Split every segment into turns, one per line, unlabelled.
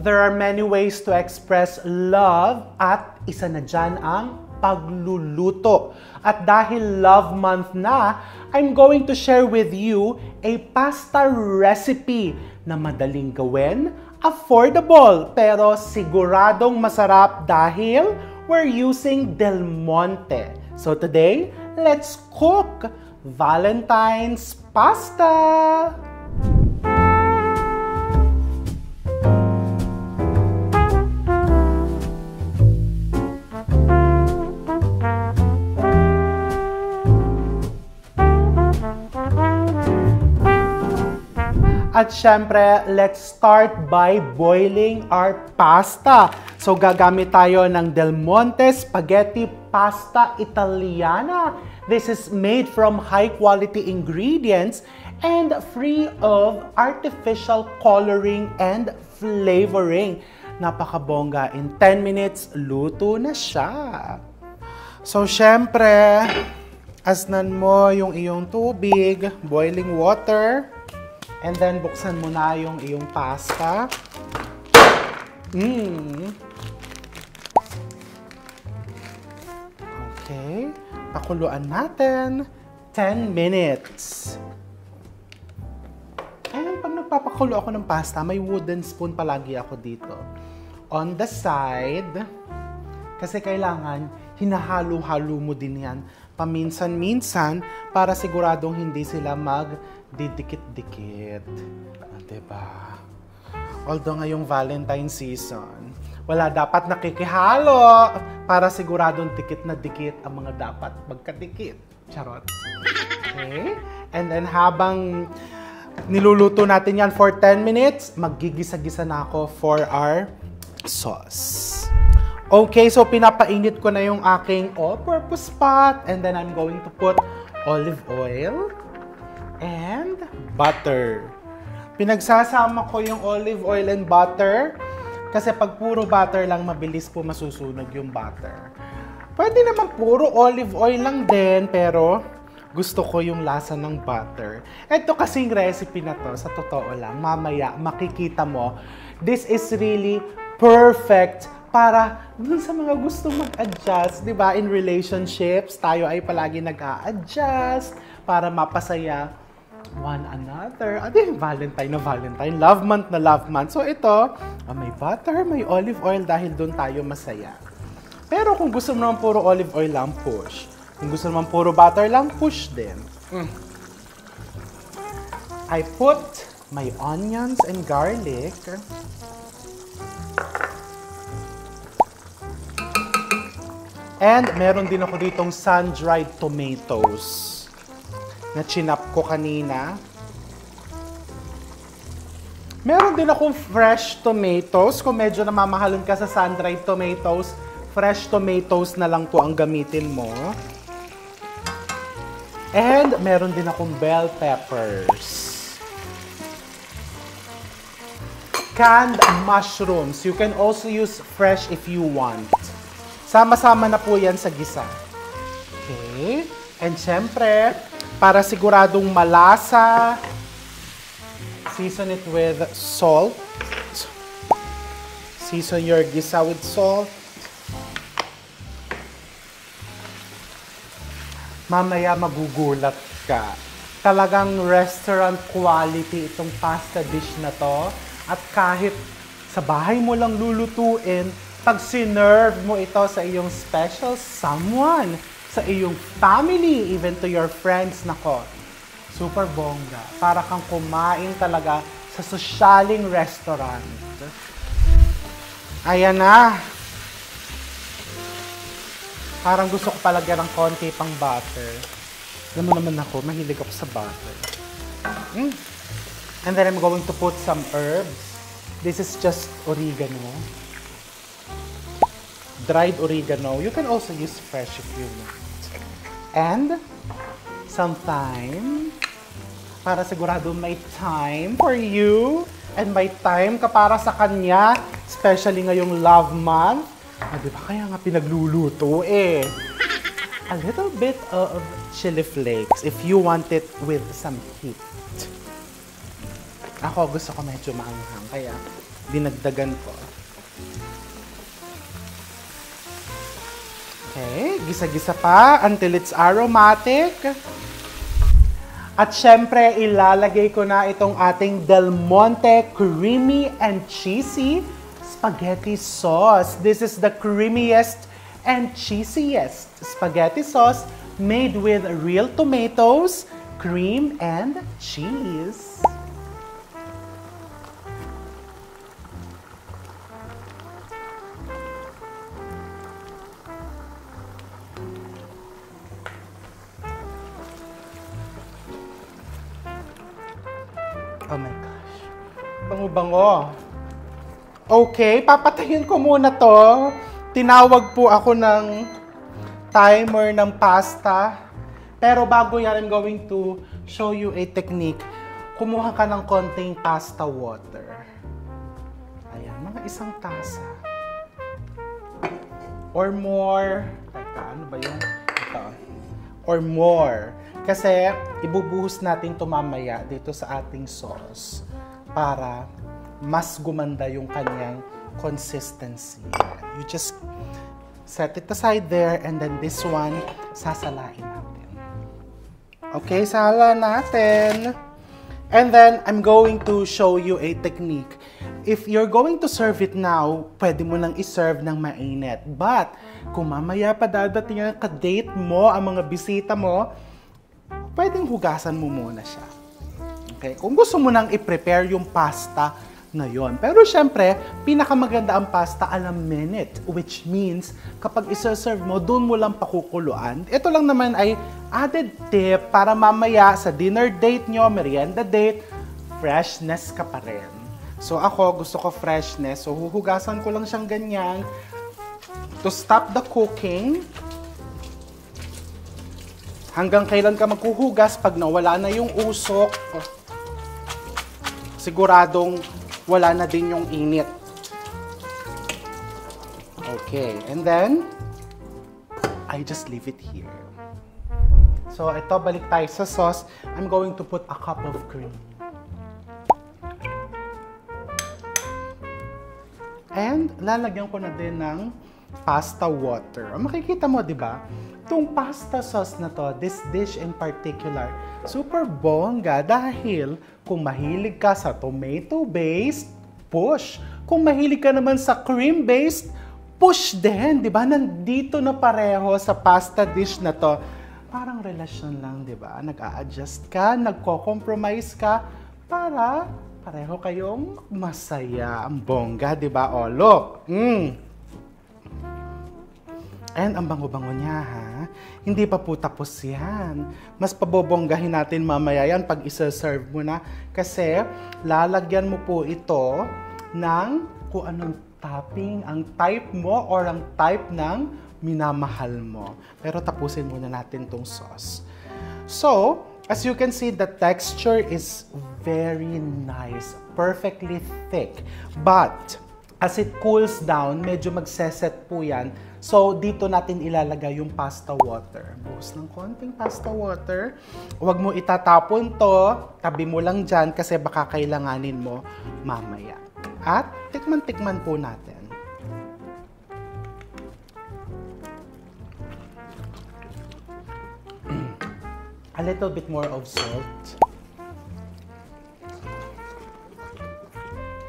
there are many ways to express love at isa na dyan ang pagluluto. At dahil Love Month na, I'm going to share with you a pasta recipe na madaling gawin, affordable, pero siguradong masarap dahil we're using Del Monte. So today, let's cook Valentine's pasta! At syempre, let's start by boiling our pasta. So gagamit tayo ng Del Monte Spaghetti Pasta Italiana. This is made from high-quality ingredients and free of artificial coloring and flavoring. Napakabongga. In 10 minutes, luto na siya. So syempre, asnan mo yung iyong tubig, boiling water. And then, buksan mo na yung iyong pasta. Okay. Pakuluan natin. 10 minutes. And pag nagpapakulo ako ng pasta, may wooden spoon palagi ako dito. On the side, kasi kailangan hinahalo-halo mo din yan paminsan-minsan para siguradong hindi sila magdidikit-dikit. Diba? Although ngayong Valentine season, wala dapat nakikihalo para siguradong dikit na dikit ang mga dapat magkadikit. Charot. Okay? And then habang niluluto natin yan for 10 minutes, maggigisa-gisa na ako for our sauce. Okay, so pinapainit ko na yung aking all-purpose pot and then I'm going to put olive oil and butter. Pinagsasama ko yung olive oil and butter kasi pag puro butter lang, mabilis po masusunog yung butter. Pwede naman puro olive oil lang din, pero gusto ko yung lasa ng butter. Ito kasing recipe na to, sa totoo lang, mamaya makikita mo, this is really perfect para dun sa mga gusto mag-adjust, di ba? In relationships, tayo ay palagi nag-a-adjust para mapasaya one another. Ano yung Valentine na Valentine? Love month na love month. So ito, may butter, may olive oil dahil dun tayo masaya. Pero kung gusto mo naman puro olive oil lang, push. Kung gusto naman puro butter lang, push din. I put my onions and garlic. And meron din ako ditong sun-dried tomatoes na chinap ko kanina. Meron din akong fresh tomatoes. Kung medyo namamahalon ka sa sun-dried tomatoes, fresh tomatoes na lang po ang gamitin mo. And meron din akong bell peppers. Canned mushrooms. You can also use fresh if you want. Sama-sama na po yan sa gisa. Okay. And syempre, para siguradong malasa, season it with salt. Season your gisa with salt. Mamaya magugulat ka. Talagang restaurant quality itong pasta dish na to. At kahit sa bahay mo lang lulutuin, pag sinerve mo ito sa iyong special someone, sa iyong family, even to your friends, nako, super bongga. Para kang kumain talaga sa sosyaling restaurant. Ayan na. Parang gusto ko palagyan ng konti pang butter. Alam mo naman ako, mahilig ako sa butter. And then I'm going to put some herbs. This is just oregano. Dried oregano. You can also use fresh if you want. And some thyme. Para sigurado may time for you. And may time ka para sa kanya. Especially ngayong love month. Diba kaya nga pinagluluto eh. A little bit of chili flakes if you want it with some heat. Ako gusto ko medyo maanghang. Kaya dinagdagan ko. Okay, gisa-gisa pa until it's aromatic. At syempre, ilalagay ko na itong ating Del Monte Creamy and Cheesy Spaghetti Sauce. This is the creamiest and cheesiest spaghetti sauce made with real tomatoes, cream, and cheese. Oh my gosh. Bango-bango. Okay, papatayin ko muna to. Tinawag po ako ng timer ng pasta. Pero bago yan, I'm going to show you a technique. Kumuha ka ng konting pasta water. Ayan, mga isang tasa. Or more. Teka, ano ba yun? Ito. Or more. Kasi ibubuhos natin ito mamaya dito sa ating sauce para mas gumanda yung kanyang consistency. You just set it aside there and then this one, sasalain natin. Okay, sala natin. And then, I'm going to show you a technique. If you're going to serve it now, pwede mo nang iserve ng mainit. But, kung mamaya pa dadating ang ka-date mo, ang mga bisita mo, pwedeng hugasan mo muna siya. Okay? Kung gusto mo nang i-prepare yung pasta na yon. Pero syempre, pinakamaganda ang pasta a la minute, which means kapag isa-serve mo, doon mo lang pakukuluan. Ito lang naman ay added tip para mamaya sa dinner date nyo, merienda date, freshness ka pa rin. So ako, gusto ko freshness. So huhugasan ko lang siyang ganyan to stop the cooking. Hanggang kailan ka maghuhugas pag nawala na yung usok, siguradong wala na din yung init. Okay, and then, I just leave it here. So, ito, balik tayo sa sauce. I'm going to put a cup of cream. And, lalagyan ko na din ng pasta water. Makikita mo, di ba? Itong pasta sauce na to, this dish in particular, super bongga dahil kung mahilig ka sa tomato-based, push. Kung mahilig ka naman sa cream-based, push din. Di ba? Nandito na pareho sa pasta dish na to. Parang relasyon lang, di ba? Nag-a-adjust ka, nagko-compromise ka para pareho kayong masaya. Ang bongga, di ba? O, look. And ang bango-bango niya, ha? Hindi pa po tapos yan. Mas pabobonggahin natin mamaya yan pag isa-serve mo na. Kasi lalagyan mo po ito ng kung anong topping, ang type mo or ang type ng minamahal mo. Pero tapusin muna natin tong sauce. So, as you can see, the texture is very nice. Perfectly thick. But, as it cools down, medyo magseset po yan. So, dito natin ilalagay yung pasta water. Buhos ng konting pasta water. Huwag mo itatapon to. Tabi mo lang dyan kasi baka kailanganin mo mamaya. At tikman-tikman po natin. A little bit more of salt.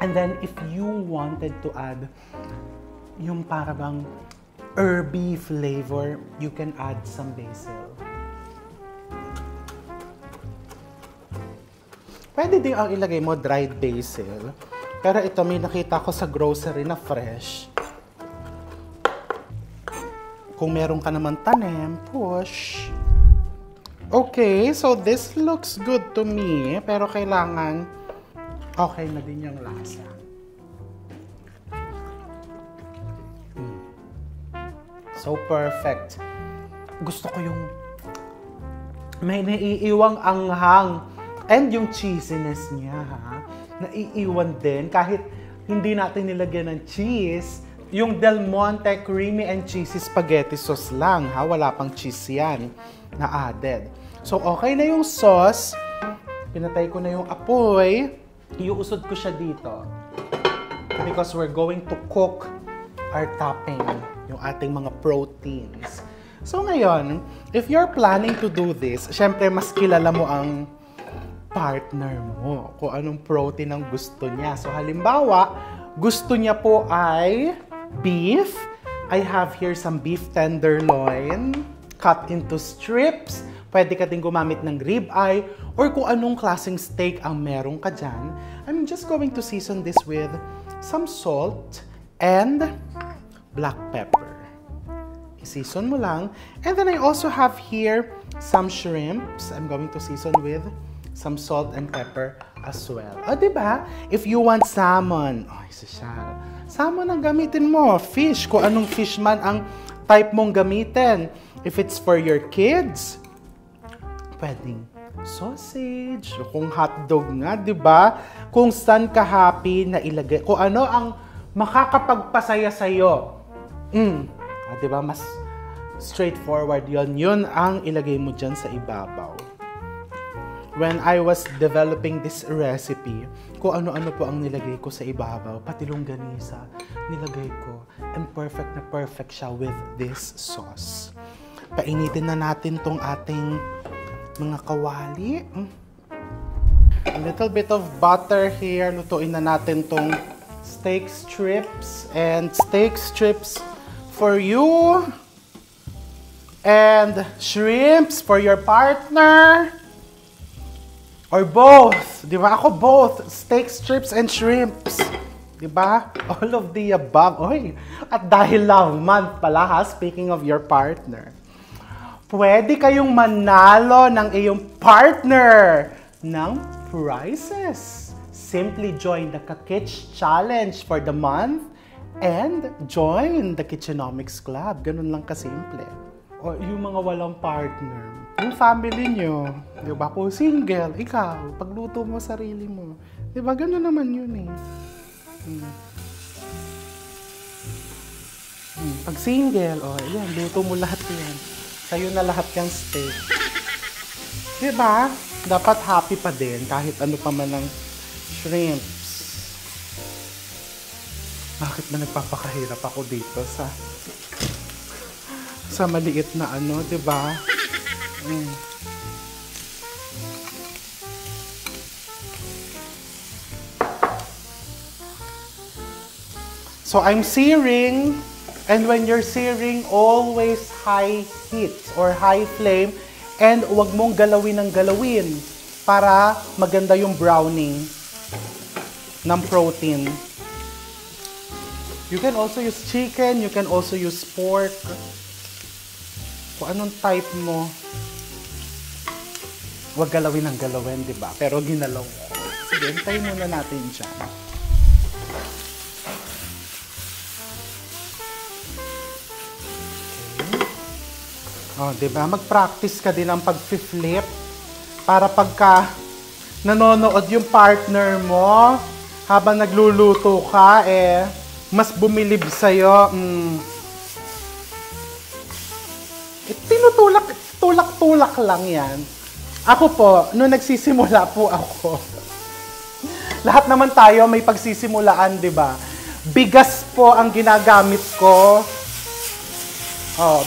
And then, if you wanted to add yung parang herby flavor, you can add some basil. Pwede din ang ilagay mo dried basil. Pero ito, may nakita ko sa grocery na fresh. Kung meron ka naman tanim, push. Okay, so this looks good to me. Pero kailangan okay na din yung lasa. So perfect. Gusto ko yung may naiiwang anghang and yung cheesiness niya, ha? Naiiwan din kahit hindi natin nilagyan ng cheese. Yung Del Monte Creamy and Cheesy Spaghetti Sauce lang, ha? Wala pang cheese yan na added. So okay na yung sauce. Pinatay ko na yung apoy. Iuusod ko siya dito. because we're going to cook our topping, yung ating mga proteins. So ngayon, if you're planning to do this, syempre mas kilala mo ang partner mo, kung anong protein ang gusto niya. So halimbawa, gusto niya po ay beef. I have here some beef tenderloin, cut into strips. Pwede ka din gumamit ng ribeye or kung anong klaseng steak ang meron ka dyan. I'm just going to season this with some salt and black pepper. I-season mo lang. And then I also have here some shrimps. I'm going to season with some salt and pepper as well. O, diba? If you want salmon, salmon ang gamitin mo. Fish, kung anong fish man ang type mong gamitin. If it's for your kids, pwedeng sausage, kung hotdog nga, di ba? Kung saan ka happy na ilagay, kung ano ang makakapagpasaya sa'yo. Di ba? Mas straightforward yon. Yun ang ilagay mo dyan sa ibabaw. When I was developing this recipe, kung ano-ano po ang nilagay ko sa ibabaw, pati longganisa, nilagay ko. And perfect siya with this sauce. Painitin na natin tong ating mga kawali. A little bit of butter here. Lutuin na natin tong steak strips. And steak strips for you. And shrimps for your partner. Or both. Di ba? Ako both. Steak strips and shrimps. Di ba? All of the above. Oy. At dahil love month pala ha, speaking of your partner, pwede kayong manalo ng iyong partner ng prizes. Simply join the Kakitch Challenge for the month and join the Kitchenomics Club. Ganun lang kasimple. O yung mga walang partner, yung family nyo, di ba? Kung single, ikaw, pagluto mo sarili mo. Di ba? Ganun naman yun eh. Pag single, yan, luto mo lahat yan. Sa'yo na lahat yung steak. Diba? Dapat happy pa din kahit ano pa man ang shrimps. Bakit na nagpapakahirap ako dito sa maliit na ano, diba? So I'm searing. And when you're searing, always high heat or high flame. And huwag mong galawin ng galawin para maganda yung browning ng protein. You can also use chicken, you can also use pork. Kung anong type mo, huwag galawin ng galawin, di ba? Pero ginalaw ko. Sige, hintayin muna natin dyan. Diba? Mag-practice ka din ng pag-flip para pagka nanonood yung partner mo habang nagluluto ka, mas bumilib sa'yo. Tinutulak-tulak lang yan. Ako po, nung nagsisimula po ako, lahat naman tayo may pagsisimulaan, diba? Bigas po ang ginagamit ko.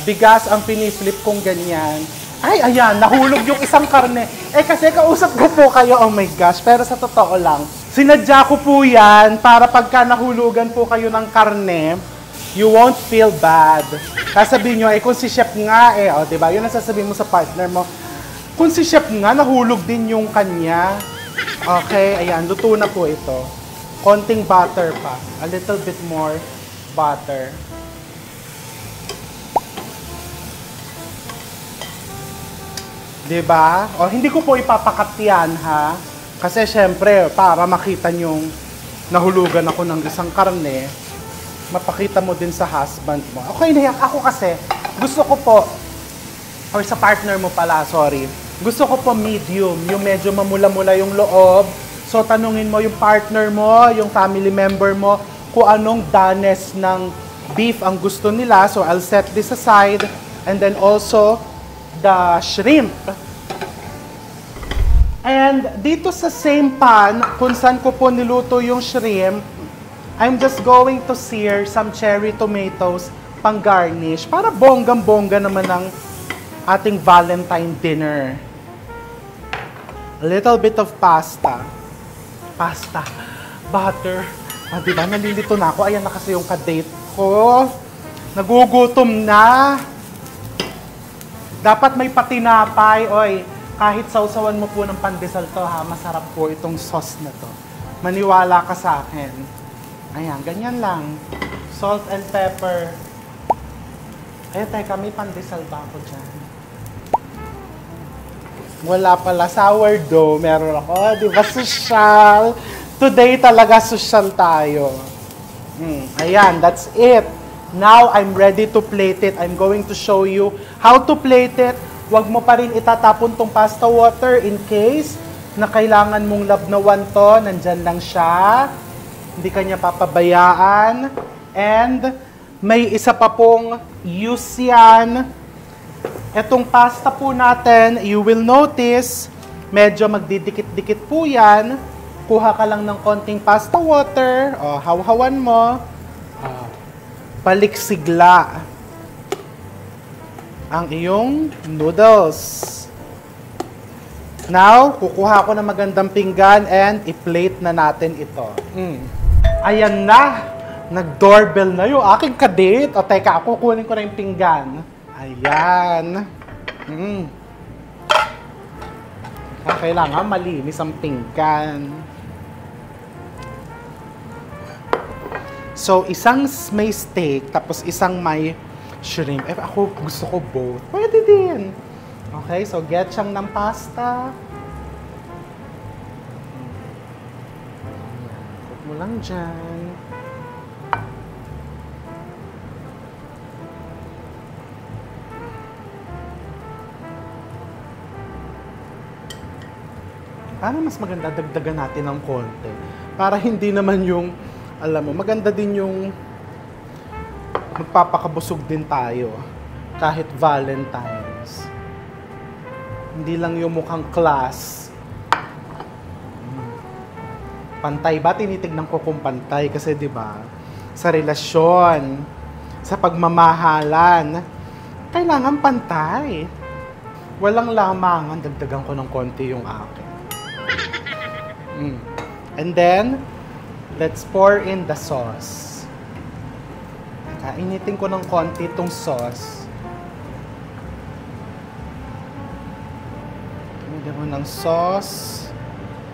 Bigas ang piniflip kong ganyan. Ay, ayan, nahulog yung isang karne. Kasi kausap ko po kayo, oh my gosh, pero sa totoo lang, sinadya ko po yan para pagka nahulugan po kayo ng karne, you won't feel bad. Sasabihin nyo, kung si chef nga, diba? Yun ang sasabihin mo sa partner mo. Kung si chef nga, nahulog din yung kanya. Okay, ayan, luto na po ito. Konting butter pa. A little bit more butter. Diba? Hindi ko po ipapakat yan, ha? Kasi syempre, para makita nyong nahulugan ako ng isang karne, mapakita mo din sa husband mo. Okay, nayak ako kasi, gusto ko po, or sa partner mo pala, sorry, gusto ko po medium, yung medyo mamula-mula yung loob. So, tanungin mo yung partner mo, yung family member mo, kung anong danes ng beef ang gusto nila. So, I'll set this aside. And then also, the shrimp. And dito sa same pan, kung saan ko po niluto yung shrimp, I'm just going to sear some cherry tomatoes pang garnish para bonggang-bongga naman ang ating Valentine dinner. A little bit of pasta. Pasta. Butter. Diba? Nalilito na ako. Ayan na kasi yung kadate ko. Nagugutom na. Dapat may patinapay. Oy, kahit sausawan mo po ng pandesal to ha, masarap po itong sauce na to. Maniwala ka sa akin. Ayan, ganyan lang. Salt and pepper. Eh, teka, may pandesal ba ako dyan? Wala pala. Sourdough. Meron ako. Di ba? Social. Today talaga social tayo. Ayan, that's it. Now, I'm ready to plate it. I'm going to show you how to plate it. Huwag mo pa rin itatapon tong pasta water in case na kailangan mong labnawan to. Nandyan lang siya. Hindi kanya papabayaan. And may isa pa pong use yan. Etong pasta po natin, you will notice, medyo magdidikit-dikit po yan. Kuha ka lang ng konting pasta water, o hawhawan mo, paliksigla ang iyong noodles. Now, kukuha ko ng magandang pinggan and i-plate na natin ito. Ayan na! Nag-doorbell na yung aking kadate. O teka, kukunin ko na yung pinggan. Ayan. Kailangan malinis ang pinggan. So, isang may steak, tapos isang may shrimp. Eh, ako gusto ko both. Pwede din. Okay, so get siyang ng pasta. Put mo lang dyan. Para mas maganda, dagdagan natin ng konti. Para hindi naman yung, alam mo, maganda din yung magpapakabusog din tayo. Kahit Valentine's. Hindi lang yung mukhang class. Pantay ba? Tinitignan ko kung pantay. Kasi di ba sa relasyon, sa pagmamahalan, kailangan pantay. Walang lamangan, dagdagan ko ng konti yung akin. And then, let's pour in the sauce. Kainitin ko ng konti itong sauce. Lagyan ko ng sauce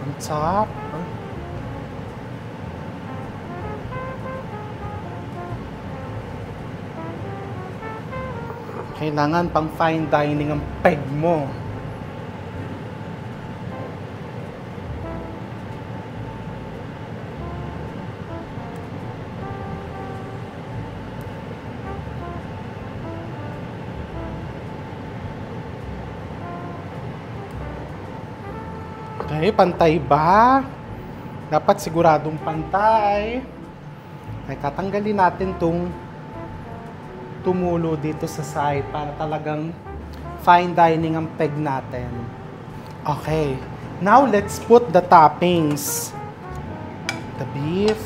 on top. Kailangan pang fine dining ang peg mo. Okay, pantay ba? Dapat siguradong pantay. Ay, katanggalin natin itong tumulo dito sa side para talagang fine dining ang peg natin. Okay, now let's put the toppings. The beef.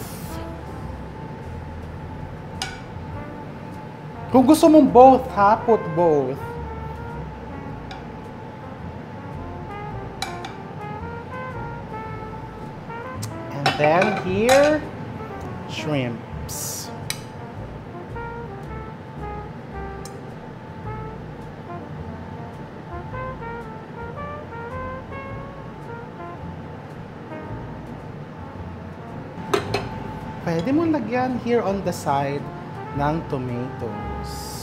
Kung gusto mong both ha, put both. Then here, shrimps. Pwede mo lagyan here on the side ng tomatoes.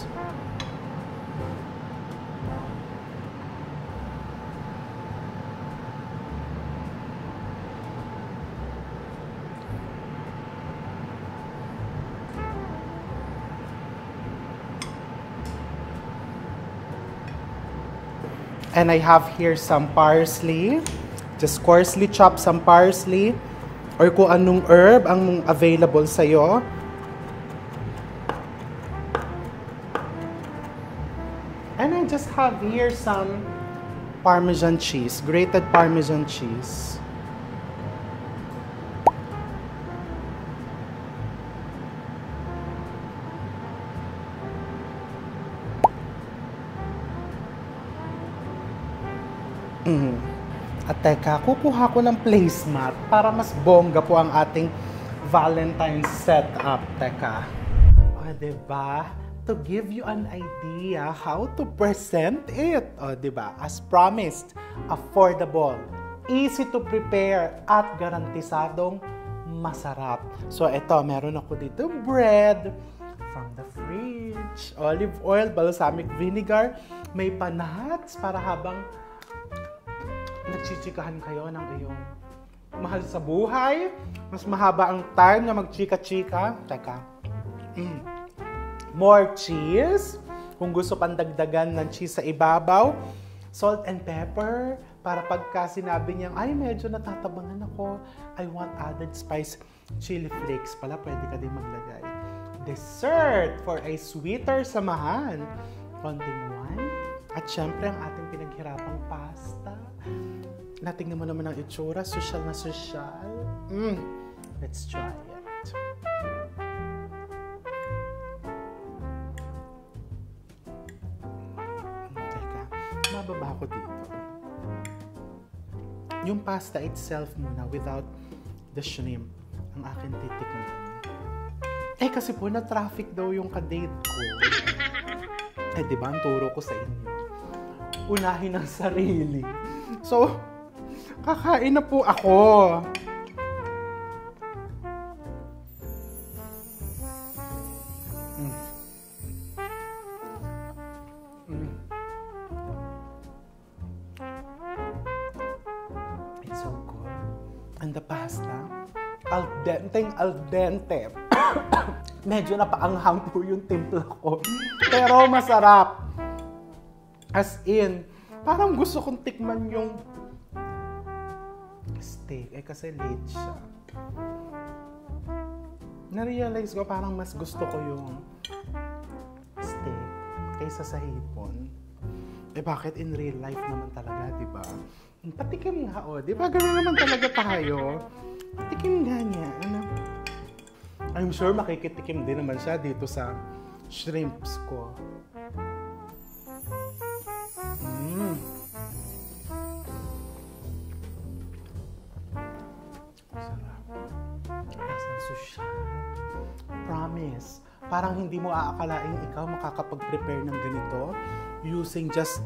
And I have here some parsley. Just coarsely chop some parsley or kung anong herb ang available sa'yo. And I just have here some Parmesan cheese, grated Parmesan cheese. Mm. At teka, kukuha ko ng placemat para mas bongga po ang ating Valentine's setup. Teka. O, diba? To give you an idea how to present it. O, diba? As promised, affordable, easy to prepare, at garantisadong masarap. So, ito, meron ako dito bread from the fridge, olive oil, balsamic vinegar, may panuts para habang nagchichikahan kayo ng iyong mahal sa buhay, mas mahaba ang time na magchika-chika. Teka. More cheese. Kung gusto pandagdagan ng cheese sa ibabaw. Salt and pepper. Para pagka sinabi niyang, ay medyo natatabangan ako, I want added spice. Chili flakes pala, pwede ka din maglagay. Dessert for a sweeter samahan. Konting wine. At syempre ang ating pinaghirapang pasta. Natingnan mo naman ang itsura, sosyal na sosyal. Let's try it. Teka, mababa ko dito. Yung pasta itself muna without the shrimp ang akin titikman. Eh kasi po na-traffic daw yung kadate ko. Eh diba ang turo ko sa inyo? Unahin ang sarili. So, kakain na po ako. It's so good. And the pasta, al dente. Medyo napaanghang po yung timpla ko. Pero masarap. As in, parang gusto kong tikman yung steak. Eh kasi late siya. Na-realize ko parang mas gusto ko yung steak kaysa sa hipon. Eh bakit in real life naman talaga, di ba? Patikim nga, oh. Di ba gano'n naman talaga tayo? Patikim nga niya. Ano? I'm sure makikitikim din naman siya dito sa shrimps ko. Sarap. Lasang sosyal. Promise. Parang hindi mo aakalaing ikaw makakapag-prepare ng ganito using just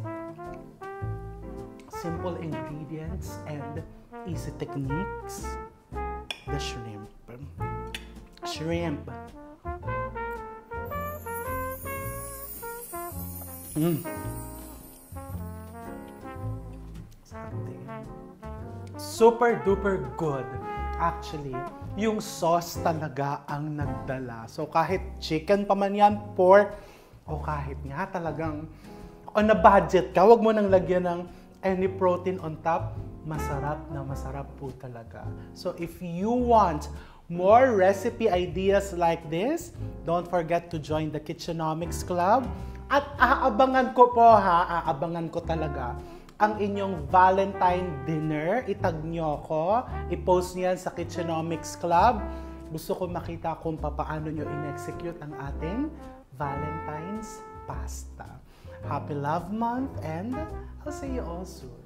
simple ingredients and easy techniques. The shrimp. Shrimp. Super duper good. Actually, yung sauce talaga ang nagdala. So kahit chicken pa man yan, pork, o kahit nga talagang on a budget ka, wag mo nang lagyan ng any protein on top, masarap na masarap po talaga. So if you want more recipe ideas like this, don't forget to join the Kitchenomics Club. At aabangan ko po aabangan ko talaga ang inyong Valentine dinner. Itag nyo ko, i-post niyan sa Kitchenomics Club. Gusto ko makita kung paano nyo in-execute ang ating Valentine's pasta. Happy Love Month and I'll see you all soon.